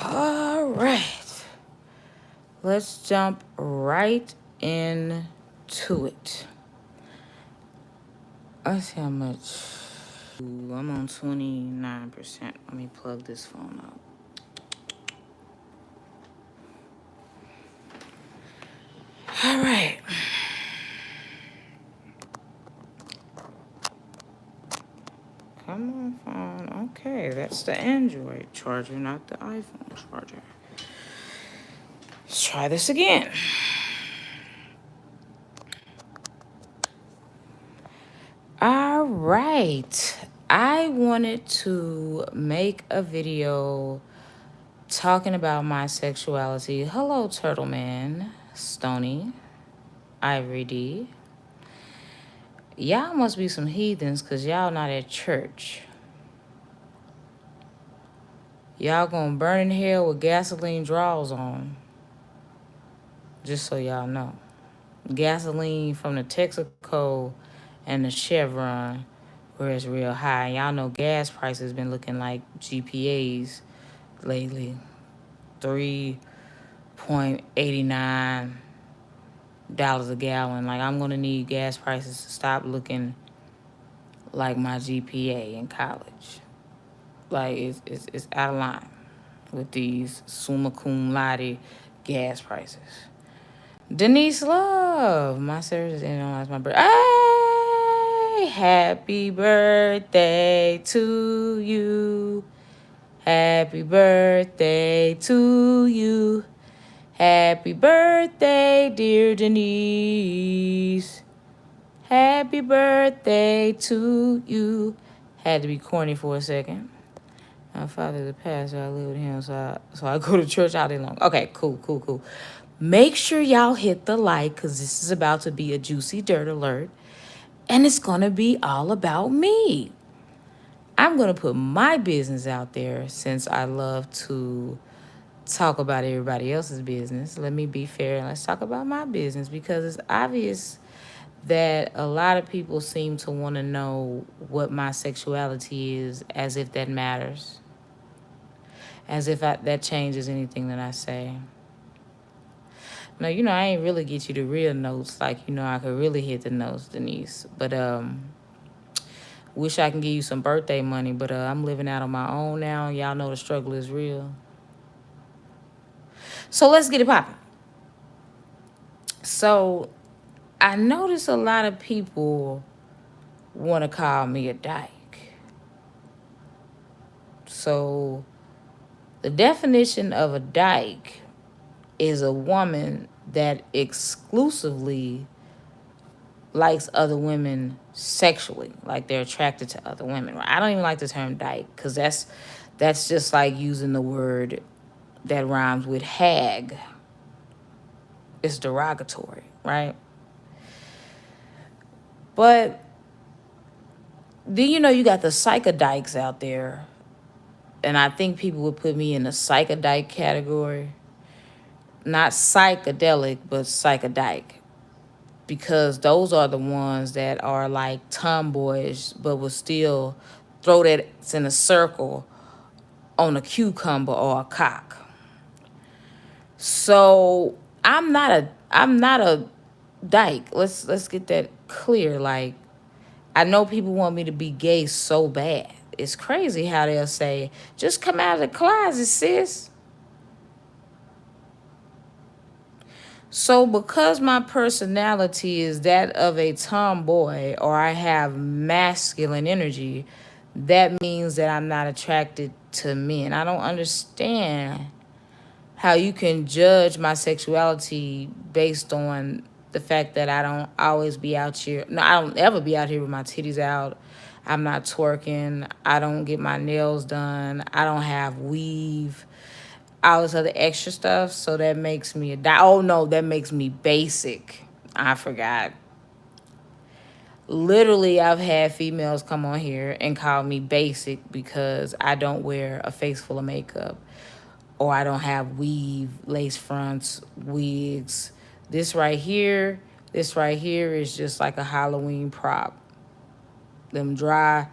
All right. Let's jump right into it. Let's see how much. Ooh, I'm on 29%. Let me plug this phone up. All right. Come on, phone. Okay, that's the Android charger, not the iPhone charger. Let's try this again. All right. I wanted to make a video talking about my sexuality. Hello, Turtle Man, Stony, Ivory D. Y'all must be some heathens because y'all not at church. Y'all gonna burn in hell with gasoline draws on. Just so y'all know. Gasoline from the Texaco and the Chevron, where it's real high. Y'all know gas prices been looking like GPAs lately. $3.89 a gallon. Like, I'm gonna need gas prices to stop looking like my GPA in college. Like, it's out of line with these summa cum laude gas prices. Denise Love, my service is ending on my birthday. Hey, happy birthday to you. Happy birthday to you. Happy birthday, dear Denise. Happy birthday to you. Had to be corny for a second. My father's a pastor. I live with him, so I go to church all day long. Okay, cool. Make sure y'all hit the like, because this is about to be a juicy dirt alert. And it's going to be all about me. I'm going to put my business out there since I love to talk about everybody else's business. Let me be fair and let's talk about my business, because it's obvious that a lot of people seem to want to know what my sexuality is, as if that matters. As if that changes anything that I say. No, I ain't really get you the real notes. Like, I could really hit the notes, Denise. But wish I can give you some birthday money, but I'm living out on my own now. Y'all know the struggle is real. So let's get it popping. So I notice a lot of people want to call me a dyke. So the definition of a dyke is a woman that exclusively likes other women sexually, like they're attracted to other women. I don't even like the term dyke, because that's just like using the word that rhymes with hag. It's derogatory, right? But then you got the psychodykes out there, and I think people would put me in the psychodyke category. Not psychedelic, but psychodyke. Because those are the ones that are like tomboyish, but will still throw that in a circle on a cucumber or a cock. So I'm not a dyke. Let's get that clear. Like, I know people want me to be gay so bad. It's crazy how they'll say, just come out of the closet, sis. So because my personality is that of a tomboy, or I have masculine energy, that means that I'm not attracted to men. I don't understand how you can judge my sexuality based on the fact that I don't always be out here. No, I don't ever be out here with my titties out. I'm not twerking. I don't get my nails done. I don't have weave. All this other extra stuff. So that makes me that makes me basic. I forgot. Literally, I've had females come on here and call me basic because I don't wear a face full of makeup, or I don't have weave, lace fronts, wigs. This right here is just like a Halloween prop. Them dry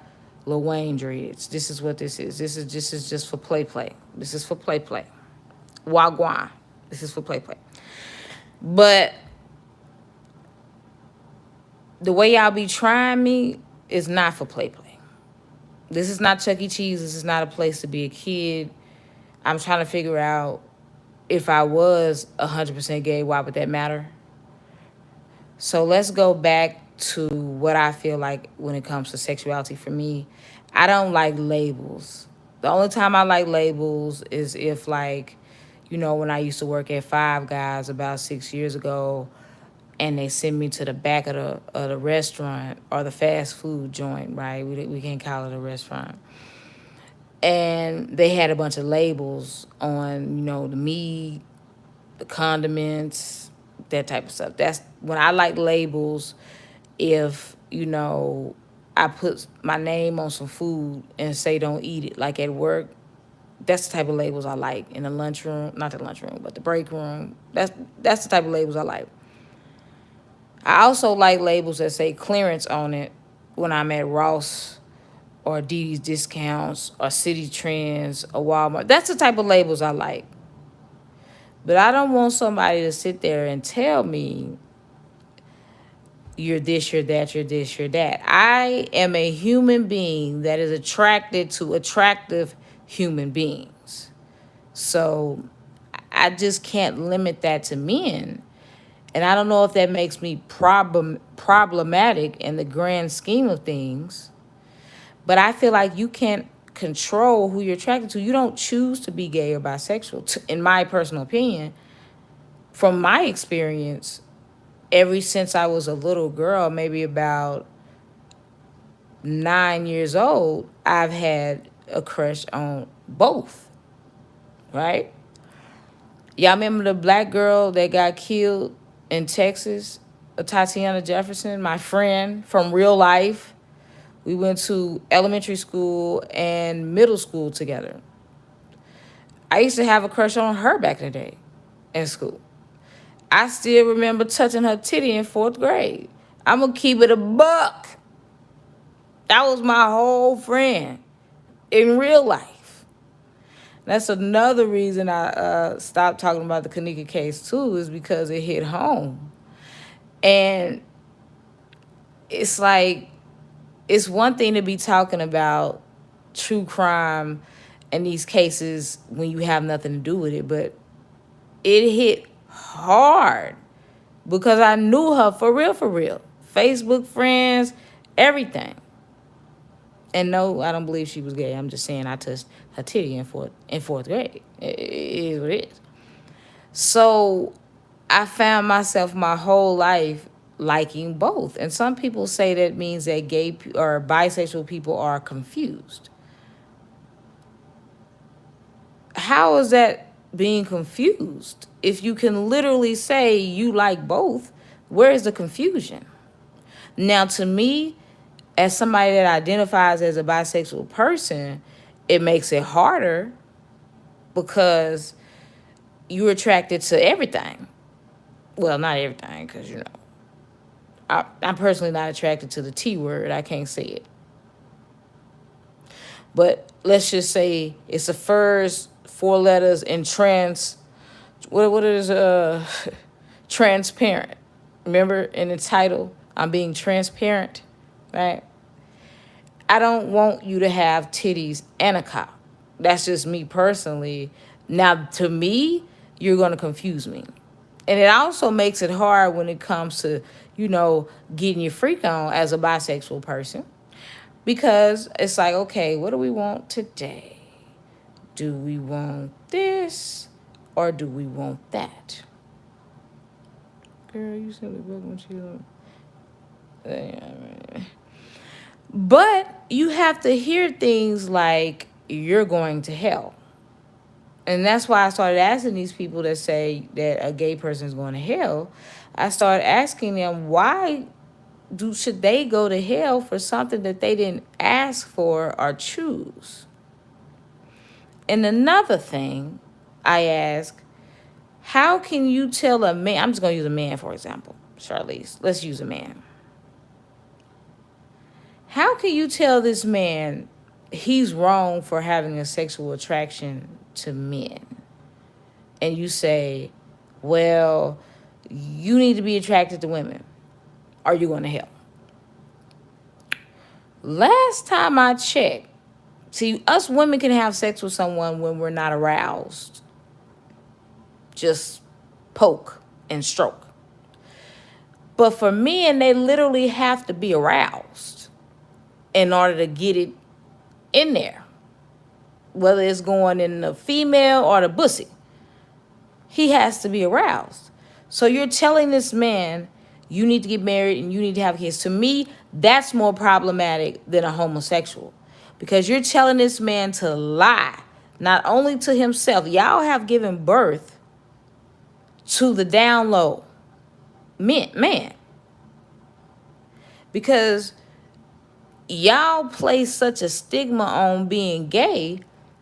Lil Wayne dreads. This is what this is. This is just for play. This is for play. Wagwan. This is for play. But the way y'all be trying me is not for play. This is not Chuck E. Cheese. This is not a place to be a kid. I'm trying to figure out, if I was 100% gay, why would that matter? So let's go back to what I feel like when it comes to sexuality for me. I don't like labels. The only time I like labels is if, like, when I used to work at Five Guys about 6 years ago, and they send me to the back of the restaurant or the fast food joint, right? We can't call it a restaurant. And they had a bunch of labels on, the meat, the condiments, that type of stuff. That's when I like labels. If, I put my name on some food and say don't eat it, like at work, that's the type of labels I like. In the lunchroom, not the lunchroom, but the break room. That's the type of labels I like. I also like labels that say clearance on it when I'm at Ross or Didi's Discounts or City Trends or Walmart. That's the type of labels I like. But I don't want somebody to sit there and tell me you're this, you're that, you're this, you're that. I am a human being that is attracted to attractive human beings. So I just can't limit that to men. And I don't know if that makes me problematic in the grand scheme of things. But I feel like you can't control who you're attracted to. You don't choose to be gay or bisexual, in my personal opinion. From my experience, ever since I was a little girl, maybe about 9 years old, I've had a crush on both, right? Y'all remember the black girl that got killed in Texas, Tatiana Jefferson, my friend from real life? We went to elementary school and middle school together. I used to have a crush on her back in the day in school. I still remember touching her titty in 4th grade. I'm going to keep it a buck. That was my whole friend in real life. That's another reason I stopped talking about the Kanika case, too, is because it hit home. And it's like, it's one thing to be talking about true crime and these cases when you have nothing to do with it, but it hit hard because I knew her for real. Facebook friends, everything. And no, I don't believe she was gay. I'm just saying I touched her titty in fourth grade. It is what it is. So I found myself my whole life liking both. And some people say that means that gay or bisexual people are confused. How is that being confused? If you can literally say you like both, where is the confusion? Now, to me, as somebody that identifies as a bisexual person, it makes it harder because you're attracted to everything. Well, not everything, because, I'm personally not attracted to the T word. I can't say it. But let's just say it's the first 4 letters in what is transparent. Remember in the title, I'm being transparent, right? I don't want you to have titties and a cock. That's just me personally. Now, to me, you're going to confuse me. And it also makes it hard when it comes to, getting your freak on as a bisexual person. Because it's like, okay, what do we want today? Do we want this or do we want that? Girl, you simply broke when she... But you have to hear things like, you're going to hell. And that's why I started asking these people that say that a gay person is going to hell. I started asking them, why should they go to hell for something that they didn't ask for or choose? And another thing I ask, how can you tell a man, I'm just going to use a man, for example, Charlize. Let's use a man. How can you tell this man he's wrong for having a sexual attraction to men and you say, well, you need to be attracted to women, are you going to hell? Last time I checked, see, us women can have sex with someone when we're not aroused. Just poke and stroke. But for men, they literally have to be aroused in order to get it in there. Whether it's going in the female or the pussy, he has to be aroused. So you're telling this man, you need to get married and you need to have kids. To me, that's more problematic than a homosexual. Because you're telling this man to lie, not only to himself. Y'all have given birth to the down low man. Because y'all place such a stigma on being gay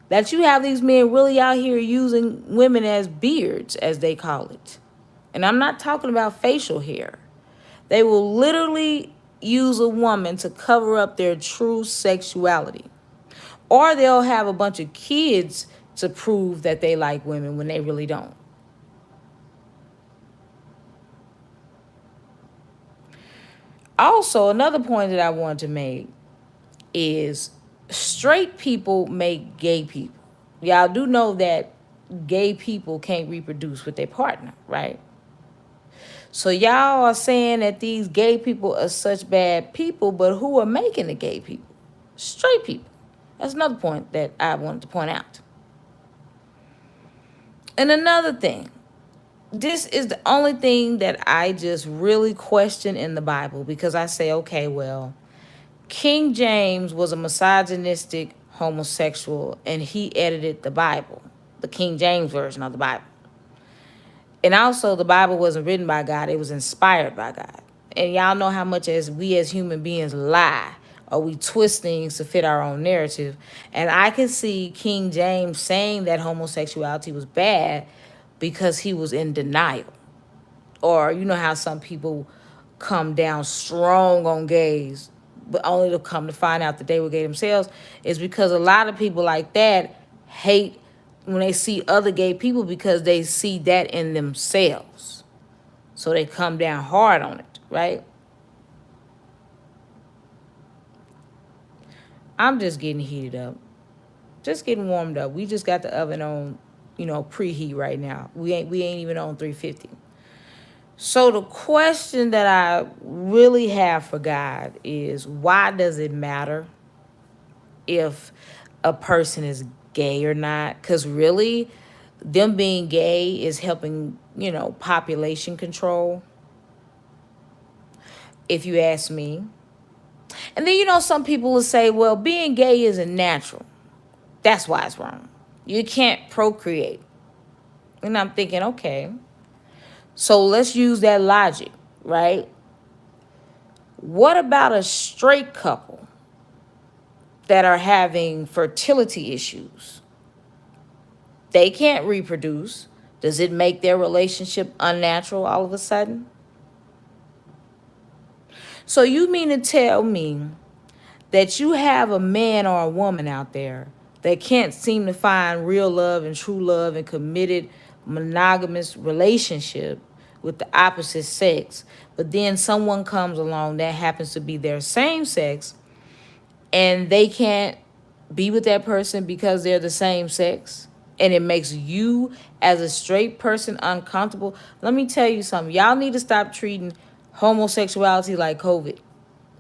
that you have these men really out here using women as beards, as they call it. And I'm not talking about facial hair. They will literally use a woman to cover up their true sexuality. Or they'll have a bunch of kids to prove that they like women when they really don't. Also, another point that I want to make is straight people make gay people. Y'all do know that gay people can't reproduce with their partner, right? So y'all are saying that these gay people are such bad people, but who are making the gay people? Straight people. That's another point that I wanted to point out. And another thing, this is the only thing that I just really question in the Bible, because I say, okay, well, King James was a misogynistic homosexual and he edited the Bible, the King James version of the Bible. And also the Bible wasn't written by God, it was inspired by God. And y'all know how much as we as human beings lie, or we twist things to fit our own narrative. And I can see King James saying that homosexuality was bad because he was in denial. Or you know how some people come down strong on gays, but only to come to find out that they were gay themselves, is because a lot of people like that hate when they see other gay people because they see that in themselves. So they come down hard on it, right? I'm just getting heated up. Just getting warmed up. We just got the oven on, preheat right now. We ain't even on 350. So the question that I really have for God is, why does it matter if a person is gay or not? Because really, them being gay is helping, population control, if you ask me. And then, some people will say, well, being gay isn't natural. That's why it's wrong. You can't procreate. And I'm thinking, okay, so let's use that logic, right? What about a straight couple that are having fertility issues? They can't reproduce. Does it make their relationship unnatural all of a sudden? So you mean to tell me that you have a man or a woman out there that can't seem to find real love and true love and committed monogamous relationship with the opposite sex, but then someone comes along that happens to be their same sex and they can't be with that person because they're the same sex, and it makes you as a straight person uncomfortable? Let me tell you something. Y'all need to stop treating homosexuality like COVID.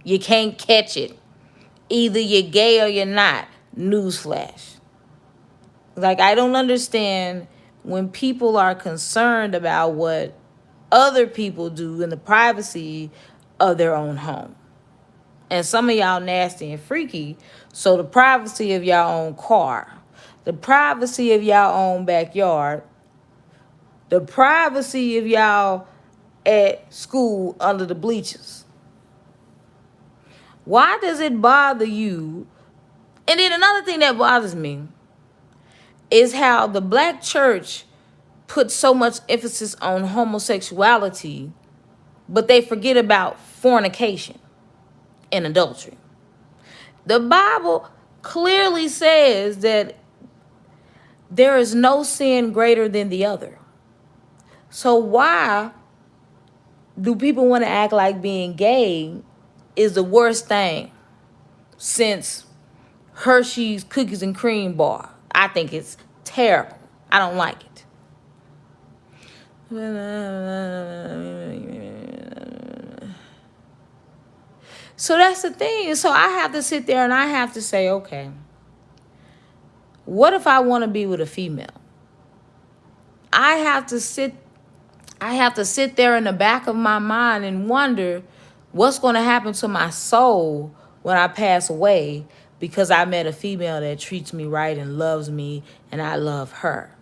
You can't catch it. Either you're gay or you're not. Newsflash. Like, I don't understand when people are concerned about what other people do in the privacy of their own home. And some of y'all nasty and freaky, so the privacy of y'all own car, the privacy of y'all own backyard, the privacy of y'all at school under the bleachers. Why does it bother you? And then another thing that bothers me is how the black church puts so much emphasis on homosexuality, but they forget about fornication and adultery. The Bible clearly says that There is no sin greater than the other. So why do people want to act like being gay is the worst thing since Hershey's cookies and cream bar? I think it's terrible. I don't like it. So that's the thing. So I have to sit there and I have to say, okay, what if I want to be with a female? I have to sit there in the back of my mind and wonder what's going to happen to my soul when I pass away because I met a female that treats me right and loves me and I love her.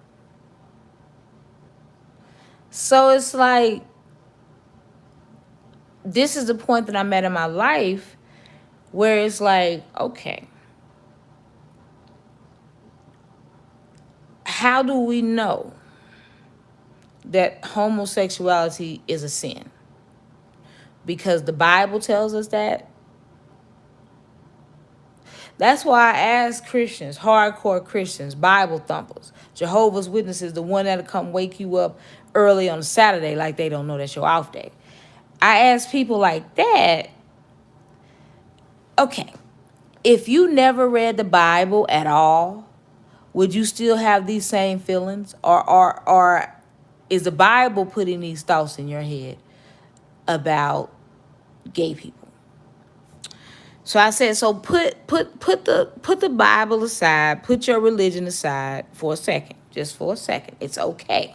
So it's like, this is the point that I'm at in my life where it's like, okay, how do we know that homosexuality is a sin? Because the Bible tells us that. That's why I ask Christians, hardcore Christians, Bible thumpers, Jehovah's Witnesses, the one that'll come wake you up early on Saturday like they don't know that's your off day. I ask people like that, okay, if you never read the Bible at all, would you still have these same feelings? Or is the Bible putting these thoughts in your head about gay people? So I said, so put the Bible aside, put your religion aside for a second, just for a second. It's okay.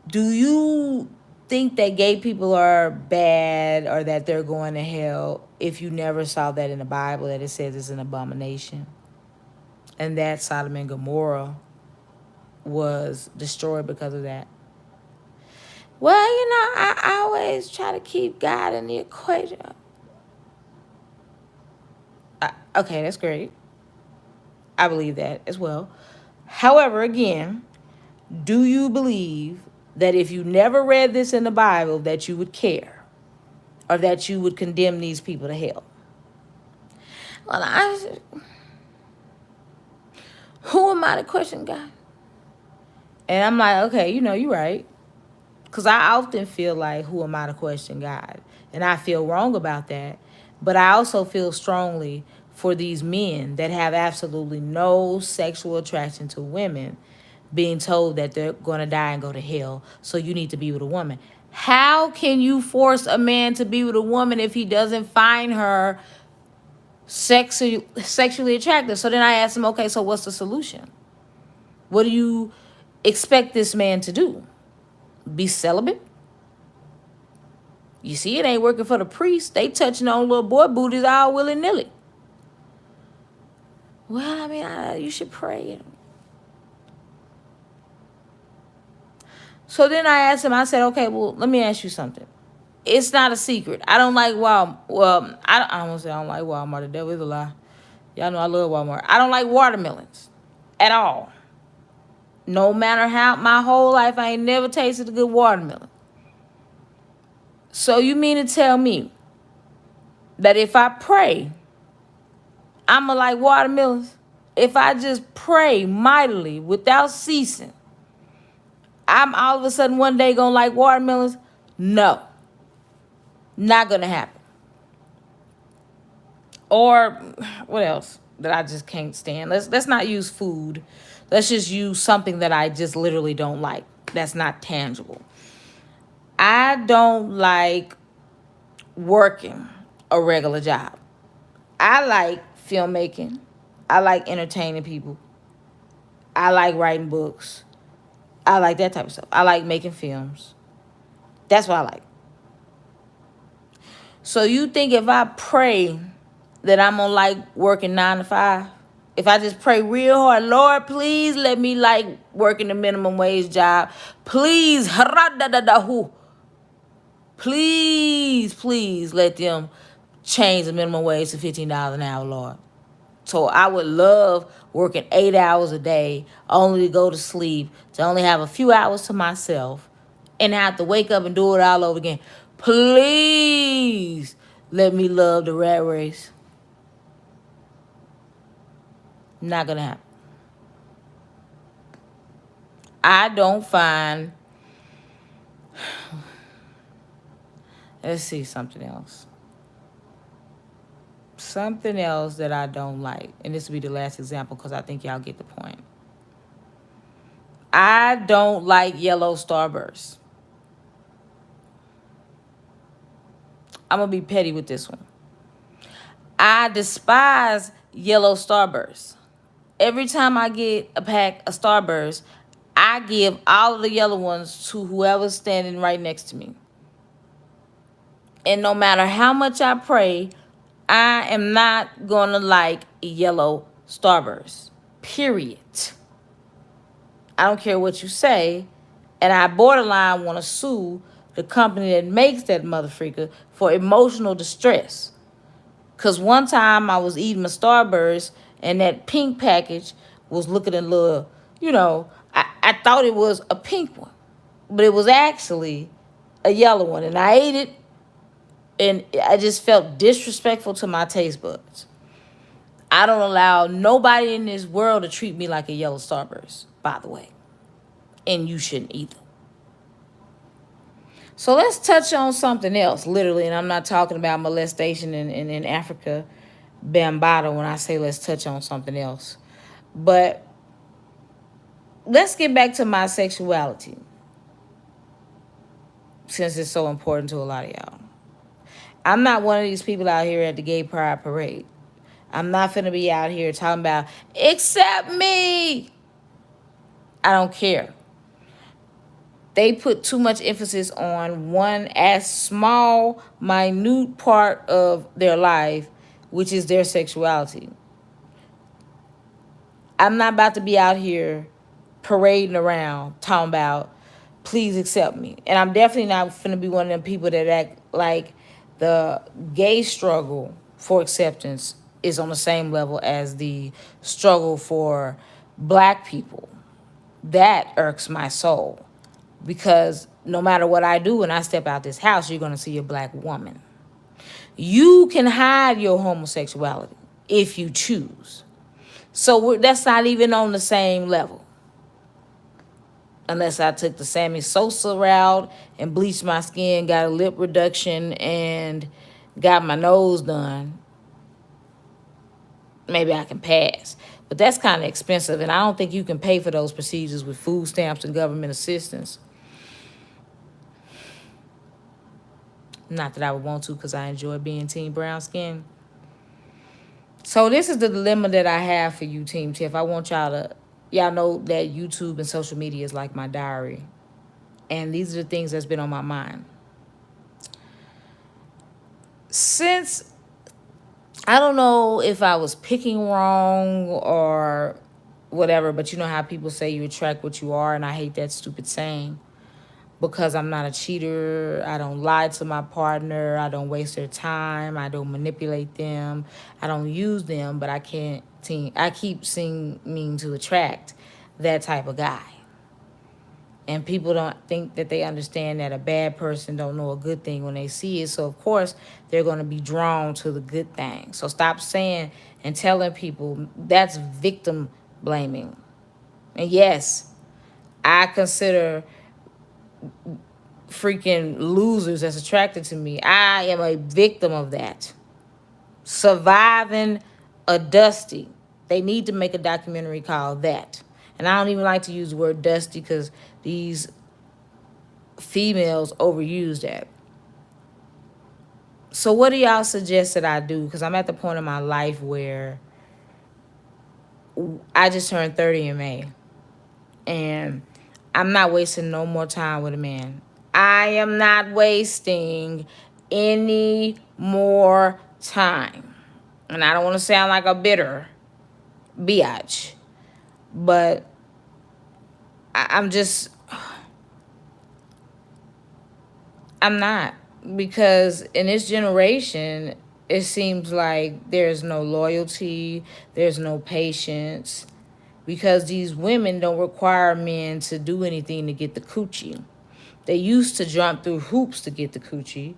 Do you think that gay people are bad or that they're going to hell if you never saw that in the Bible, that it says it's an abomination and that Sodom and Gomorrah was destroyed because of that? Well, I always try to keep God in the equation. Okay, that's great. I believe that as well. However, again, do you believe that if you never read this in the Bible that you would care or that you would condemn these people to hell? Well, who am I to question God? And I'm like, okay, you're right. Because I often feel like, who am I to question God? And I feel wrong about that. But I also feel strongly for these men that have absolutely no sexual attraction to women being told that they're going to die and go to hell, so you need to be with a woman. How can you force a man to be with a woman if he doesn't find her sexually attractive? So then I asked him, okay, so what's the solution? What do you expect this man to do? Be celibate? You see, it ain't working for the priests. They touching on little boy booties all willy-nilly. Well, I mean, you should pray. So then I asked him, I said, okay, well, let me ask you something. It's not a secret. I don't like Walmart. Well, I don't say I don't like Walmart. The devil is a lie. Y'all know I love Walmart. I don't like watermelons at all. No matter how, my whole life, I ain't never tasted a good watermelon. So you mean to tell me that if I pray, I'm going to like watermelons? If I just pray mightily without ceasing, I'm all of a sudden one day going to like watermelons? No. Not going to happen. Or what else that I just can't stand? Let's not use food. Let's just use something that I just literally don't like. That's not tangible. I don't like working a regular job. I like filmmaking. I like entertaining people. I like writing books. I like that type of stuff. I like making films. That's what I like. So you think if I pray that I'm going to like working 9 to 5? If I just pray real hard, Lord, please let me like working a minimum wage job. Please, please let them change the minimum wage to $15 an hour, Lord. So I would love working 8 hours a day, only to go to sleep, to only have a few hours to myself, and have to wake up and do it all over again. Please let me love the rat race. Not going to happen. I don't find, let's see, something else. Something else that I don't like, and this will be the last example because I think y'all get the point. I don't like yellow starbursts. I'm going to be petty with this one. I despise yellow starbursts. Every time I get a pack of starbursts, I give all of the yellow ones to whoever's standing right next to me. And no matter how much I pray, I am not going to like yellow starbursts. Period. I don't care what you say. And I borderline want to sue the company that makes that motherfreaker for emotional distress. Because one time I was eating my Starburst and that pink package was looking a little, I thought it was a pink one. But it was actually a yellow one. And I ate it and I just felt disrespectful to my taste buds. I don't allow nobody in this world to treat me like a yellow Starburst, by the way. And you shouldn't either. So let's touch on something else, literally. And I'm not talking about molestation in Africa, Bambata, when I say let's touch on something else. But let's get back to my sexuality, since it's so important to a lot of y'all. I'm not one of these people out here at the gay pride parade. I'm not finna be out here talking about, accept me. I don't care. They put too much emphasis on one as small, minute part of their life, which is their sexuality. I'm not about to be out here parading around talking about, please accept me. And I'm definitely not finna be one of them people that act like the gay struggle for acceptance is on the same level as the struggle for black people. That irks my soul. Because no matter what I do when I step out this house, you're going to see a black woman. You can hide your homosexuality if you choose. So that's not even on the same level. Unless I took the Sammy Sosa route and bleached my skin, got a lip reduction, and got my nose done. Maybe I can pass. But that's kind of expensive, and I don't think you can pay for those procedures with food stamps and government assistance. Not that I would want to, because I enjoy being Team Brown Skin. So this is the dilemma that I have for you, Team Tiff. I want y'all know that YouTube and social media is like my diary. And these are the things that's been on my mind. Since, I don't know if I was picking wrong or whatever, but you know how people say you attract what you are, and I hate that stupid saying. Because I'm not a cheater, I don't lie to my partner, I don't waste their time, I don't manipulate them, I don't use them, but I keep seeming to attract that type of guy. And people don't think that they understand that a bad person don't know a good thing when they see it. So, of course, they're going to be drawn to the good thing. So stop saying and telling people that's victim blaming. And yes, I consider freaking losers that's attracted to me. I am a victim of that. Surviving a dusty. They need to make a documentary called that. And I don't even like to use the word dusty because these females overuse that. So what do y'all suggest that I do? Because I'm at the point in my life where I just turned 30 in May. And I'm not wasting no more time with a man. I am not wasting any more time. And I don't want to sound like a bitter biatch. But I'm not. Because in this generation, it seems like there's no loyalty, there's no patience. Because these women don't require men to do anything to get the coochie. They used to jump through hoops to get the coochie.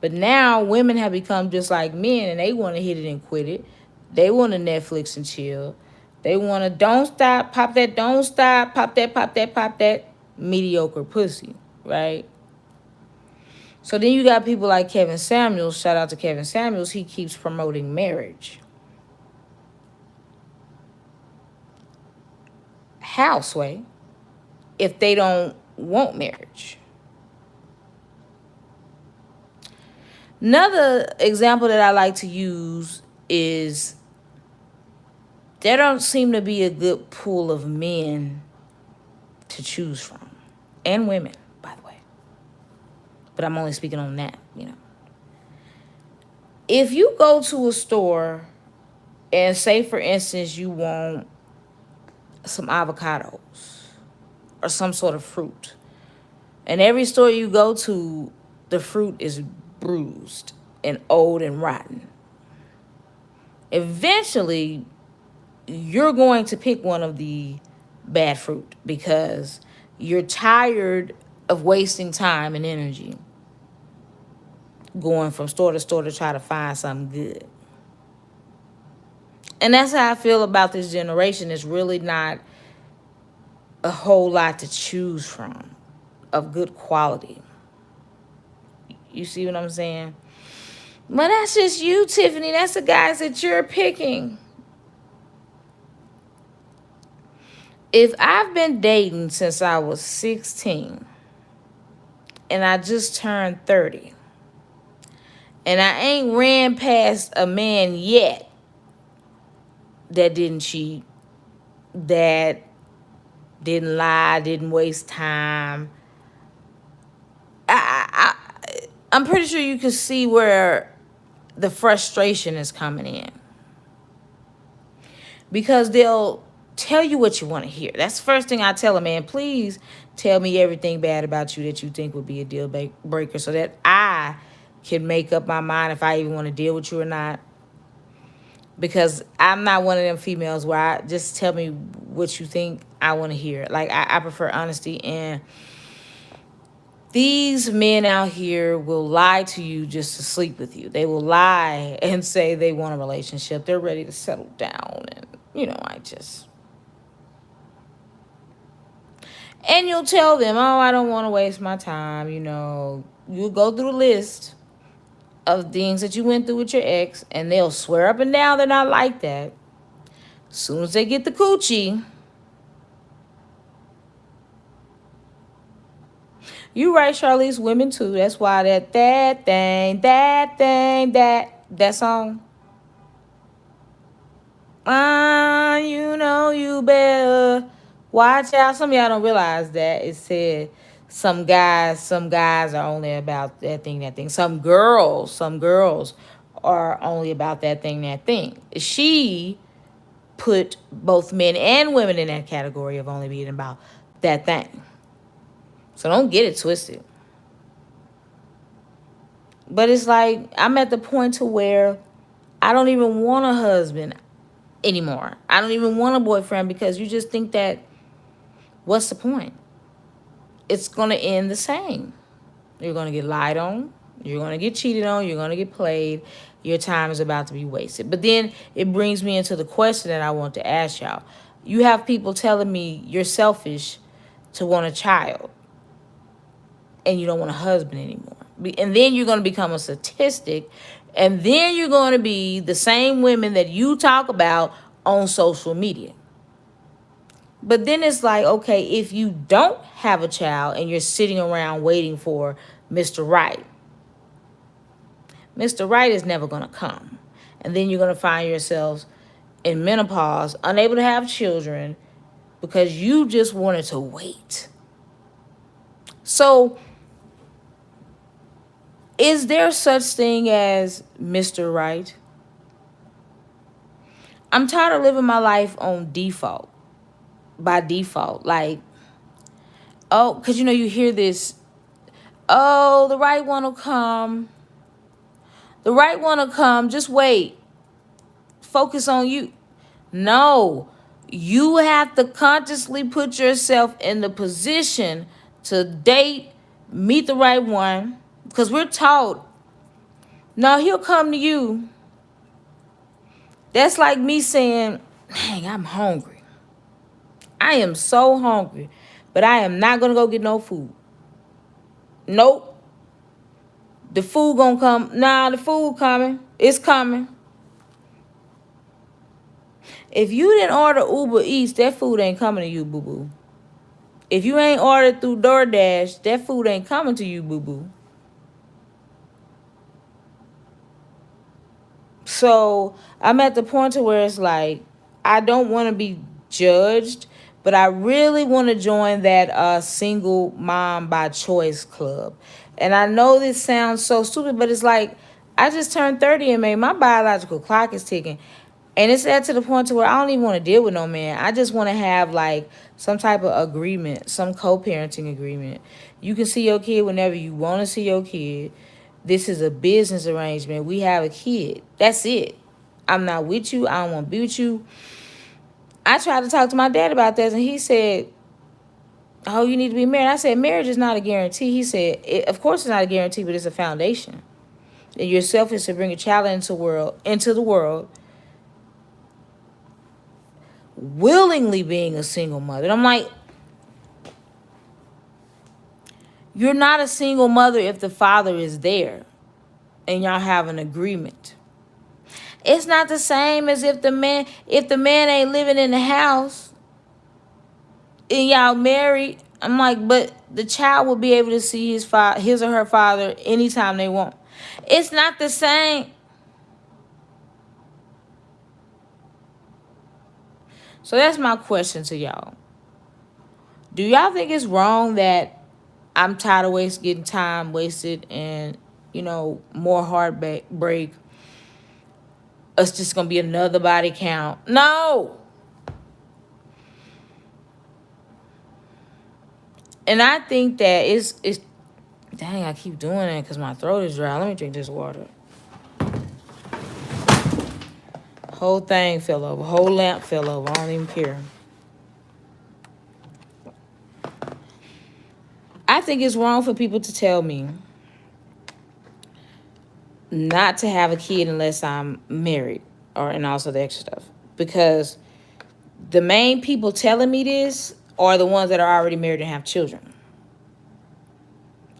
But now women have become just like men, and they want to hit it and quit it. They want to Netflix and chill. They want to don't stop, pop that, don't stop, pop that, pop that, pop that mediocre pussy, right? So then you got people like Kevin Samuels. Shout out to Kevin Samuels. He keeps promoting marriage. How, Sway? If they don't want marriage. Another example that I like to use is there don't seem to be a good pool of men to choose from. And women, by the way. But I'm only speaking on that, you know. If you go to a store and say, for instance, you want some avocados or some sort of fruit, and every store you go to, the fruit is bruised and old and rotten, eventually you're going to pick one of the bad fruit because you're tired of wasting time and energy going from store to store to try to find something good. And that's how I feel about this generation. It's really not a whole lot to choose from of good quality. You see what I'm saying? But that's just you, Tiffany. That's the guys that you're picking. If I've been dating since I was 16 and I just turned 30, and I ain't ran past a man yet that didn't cheat, that didn't lie, didn't waste time, I'm pretty sure you can see where the frustration is coming in. Because they'll tell you what you want to hear. That's the first thing I tell a man. Please tell me everything bad about you that you think would be a deal breaker so that I can make up my mind if I even want to deal with you or not. Because I'm not one of them females where I just tell me what you think I want to hear. Like, I prefer honesty. And these men out here will lie to you just to sleep with you. They will lie and say they want a relationship. They're ready to settle down. And, you know, and you'll tell them, oh, I don't want to waste my time. You know, you'll go through the list of things that you went through with your ex, and they'll swear up and down they're not like that. As soon as they get the coochie, you right, Charlize, women too. That's why that song. You know you better watch out. Some of y'all don't realize that it said some guys are only about that thing. Some girls are only about that thing. She put both men and women in that category of only being about that thing. So don't get it twisted. But it's like I'm at the point to where I don't even want a husband anymore. I don't even want a boyfriend because you just think that what's the point? It's going to end the same. You're going to get lied on. You're going to get cheated on. You're going to get played. Your time is about to be wasted. But then it brings me into the question that I want to ask y'all. You have people telling me you're selfish to want a child and you don't want a husband anymore. And then you're going to become a statistic. And then you're going to be the same women that you talk about on social media. But then it's like, okay, if you don't have a child and you're sitting around waiting for Mr. Right, Mr. Right is never going to come. And then you're going to find yourselves in menopause, unable to have children because you just wanted to wait. So, is there such thing as Mr. Right? I'm tired of living my life on default. By default. Like, oh, because, you know, you hear this, oh, the right one will come. The right one will come. Just wait. Focus on you. No. You have to consciously put yourself in the position to date, meet the right one. Because we're taught, no, he'll come to you. That's like me saying, Dang, I'm hungry. I am so hungry. But I am not going to go get no food. Nope. The food gonna come. Nah, the food coming. It's coming. If you didn't order Uber Eats, that food ain't coming to you, boo-boo. If you ain't ordered through DoorDash, that food ain't coming to you, boo-boo. So I'm at the point to where it's like, I don't want to be judged, but I really want to join that single mom by choice club. And I know this sounds so stupid, but it's like, I just turned 30 in May. My biological clock is ticking. And it's at to the point to where I don't even want to deal with no man. I just want to have like some type of agreement, some co-parenting agreement. You can see your kid whenever you want to see your kid. This is a business arrangement. We have a kid. That's it. I'm not with you. I don't want to be with you. I tried to talk to my dad about this, and he said, "Oh, you need to be married." I said, "Marriage is not a guarantee." He said, "Of course it's not a guarantee, but it's a foundation. And you're selfish to bring a child into the world, willingly being a single mother." And I'm like, you're not a single mother if the father is there and y'all have an agreement. It's not the same as if the man ain't living in the house and y'all married. I'm like, but the child will be able to see his or her father anytime they want. It's not the same. So that's my question to y'all. Do y'all think it's wrong that I'm tired of getting time wasted and, more heartbreak? It's just going to be another body count. No. And I think that it's dang, I keep doing that because my throat is dry. Let me drink this water. Whole thing fell over. Whole lamp fell over. I don't even care. I think it's wrong for people to tell me not to have a kid unless I'm married, and also the extra stuff. Because the main people telling me this are the ones that are already married and have children.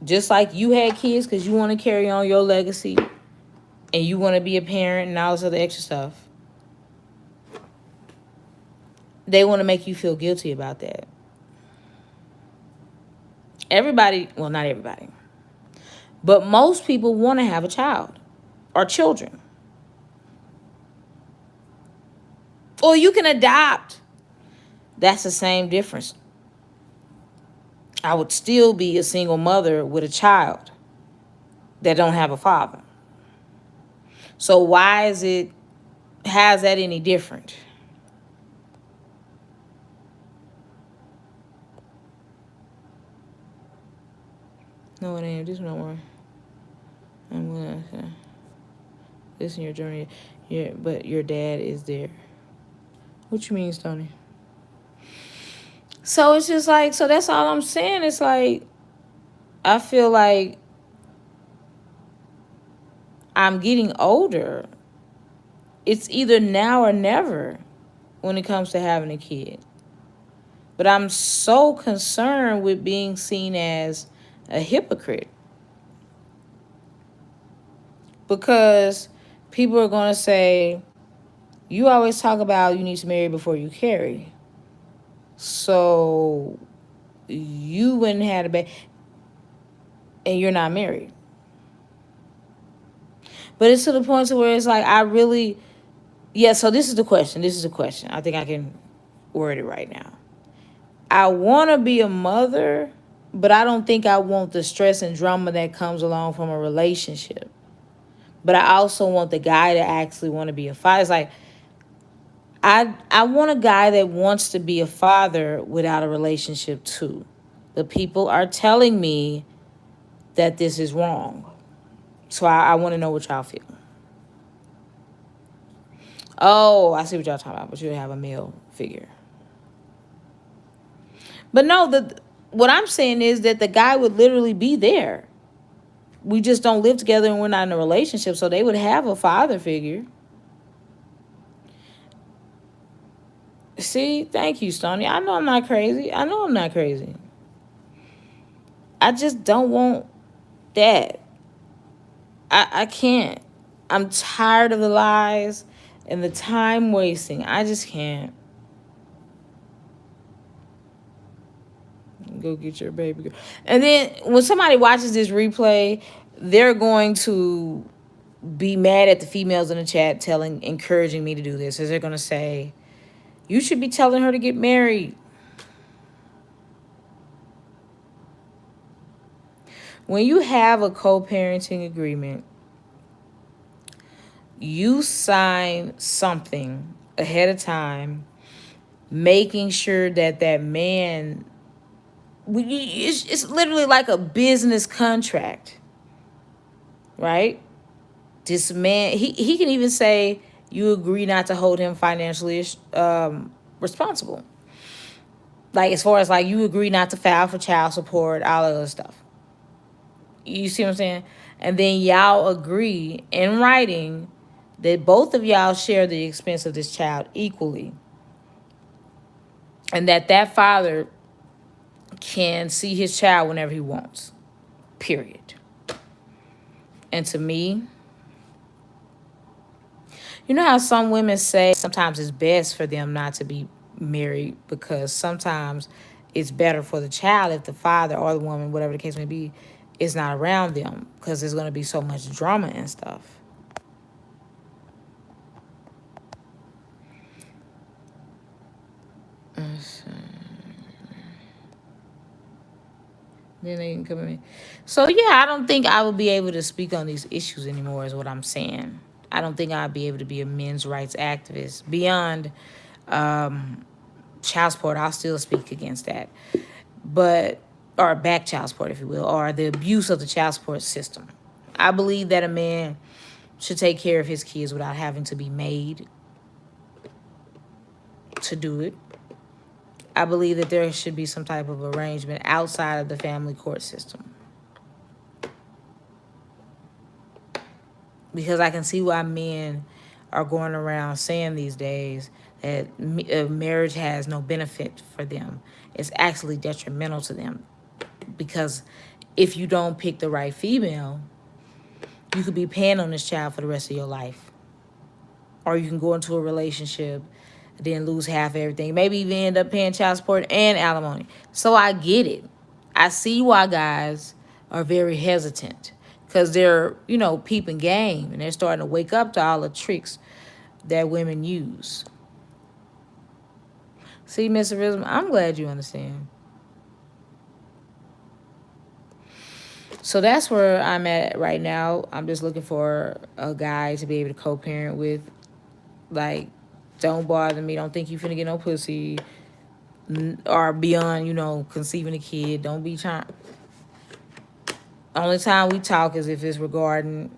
Just like you had kids because you want to carry on your legacy and you want to be a parent and all this other extra stuff. They want to make you feel guilty about that. Everybody, well, not everybody, but most people want to have a child or children. Or you can adopt. That's the same difference. I would still be a single mother with a child that don't have a father. So how's that any different? No, it ain't. This one don't work. I'm gonna listen your journey. But your dad is there. What you mean, Stoney? So it's just like, so that's all I'm saying. It's like, I feel like I'm getting older. It's either now or never when it comes to having a kid. But I'm so concerned with being seen as a hypocrite. Because people are going to say, you always talk about you need to marry before you carry. So you went and had a baby and you're not married. But it's to the point to where it's like, so this is the question. I think I can word it right now. I want to be a mother, but I don't think I want the stress and drama that comes along from a relationship. But I also want the guy to actually want to be a father. It's like, I want a guy that wants to be a father without a relationship too. But people are telling me that this is wrong. So I want to know what y'all feel. Oh, I see what y'all talking about. But you have a male figure. But no, what I'm saying is that the guy would literally be there. We just don't live together and we're not in a relationship. So they would have a father figure. See, thank you, Stoney. I know I'm not crazy. I know I'm not crazy. I just don't want that. I can't. I'm tired of the lies and the time wasting. I just can't. Go get your baby girl. And then when somebody watches this replay, they're going to be mad at the females in the chat encouraging me to do this. As they're going to say, you should be telling her to get married. When you have a co-parenting agreement, you sign something ahead of time, making sure that that man, it's literally like a business contract, right? This man, he can even say you agree not to hold him financially responsible. Like, as far as like, you agree not to file for child support, all of other stuff. You see what I'm saying? And then y'all agree in writing that both of y'all share the expense of this child equally. And that father can see his child whenever he wants. Period. And to me, you know how some women say sometimes it's best for them not to be married because sometimes it's better for the child if the father or the woman, whatever the case may be, is not around them because there's going to be so much drama and stuff. Then they can come at me. So yeah, I don't think I will be able to speak on these issues anymore is what I'm saying. I don't think I'll be able to be a men's rights activist. Beyond child support, I'll still speak against that. But, or back child support, if you will, or the abuse of the child support system. I believe that a man should take care of his kids without having to be made to do it. I believe that there should be some type of arrangement outside of the family court system. Because I can see why men are going around saying these days that marriage has no benefit for them. It's actually detrimental to them. Because if you don't pick the right female, you could be paying on this child for the rest of your life. Or you can go into a relationship, then lose half everything. Maybe even end up paying child support and alimony. So I get it. I see why guys are very hesitant. Because they're, peeping game. And they're starting to wake up to all the tricks that women use. See, Mr. Rhythm, I'm glad you understand. So that's where I'm at right now. I'm just looking for a guy to be able to co-parent with. Like, don't bother me. Don't think you finna get no pussy. Or beyond, conceiving a kid. Don't be trying. Only time we talk is if it's regarding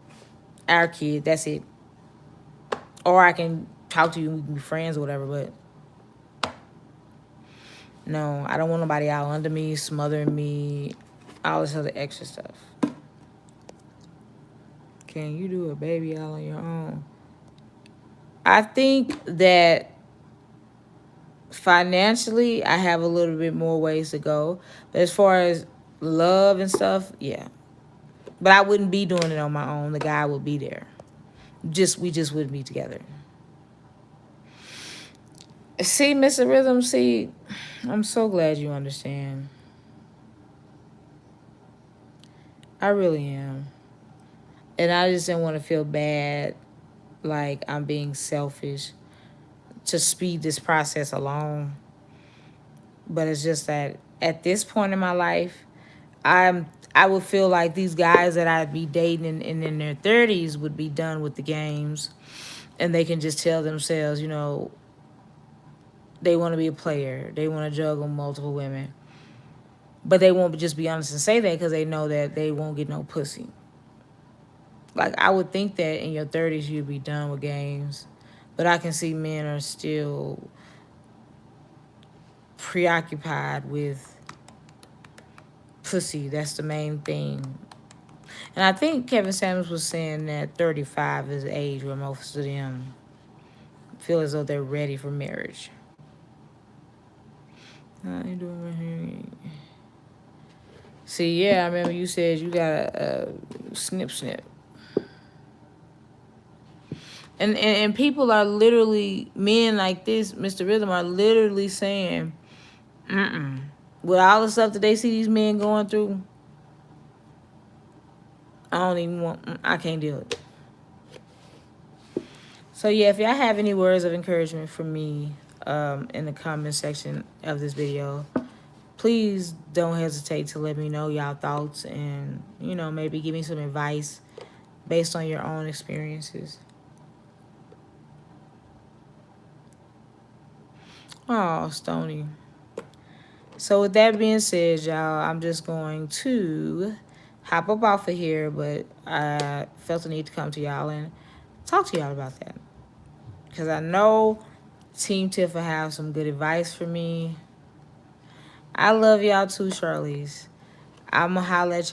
our kid. That's it. Or I can talk to you and we can be friends or whatever, but no, I don't want nobody out under me, smothering me, all this other extra stuff. Can you do a baby all on your own? I think that financially, I have a little bit more ways to go. But as far as love and stuff, yeah. But I wouldn't be doing it on my own. The guy would be there. We just wouldn't be together. See, Mr. Rhythm, I'm so glad you understand. I really am. And I just didn't want to feel bad, like I'm being selfish to speed this process along. But it's just that at this point in my life, I would feel like these guys that I'd be dating in their 30s would be done with the games. And they can just tell themselves, they want to be a player. They want to juggle multiple women. But they won't just be honest and say that because they know that they won't get no pussy. Like, I would think that in your 30s you'd be done with games. But I can see men are still preoccupied with pussy. That's the main thing. And I think Kevin Samuels was saying that '35 is the age where most of them feel as though they're ready for marriage. How you doing my hearing? See, yeah, I remember you said you got a snip. And people are literally, men like this, Mr. Rhythm, are literally saying, with all the stuff that they see these men going through, I can't deal with it. So yeah, if y'all have any words of encouragement for me in the comment section of this video, please don't hesitate to let me know y'all thoughts and, you know, maybe give me some advice based on your own experiences. Oh, Stony. So with that being said, y'all, I'm just going to hop up off of here, but I felt the need to come to y'all and talk to y'all about that. Because I know Team Tiff will have some good advice for me. I love y'all too, Charlize. I'm going to holler at y'all.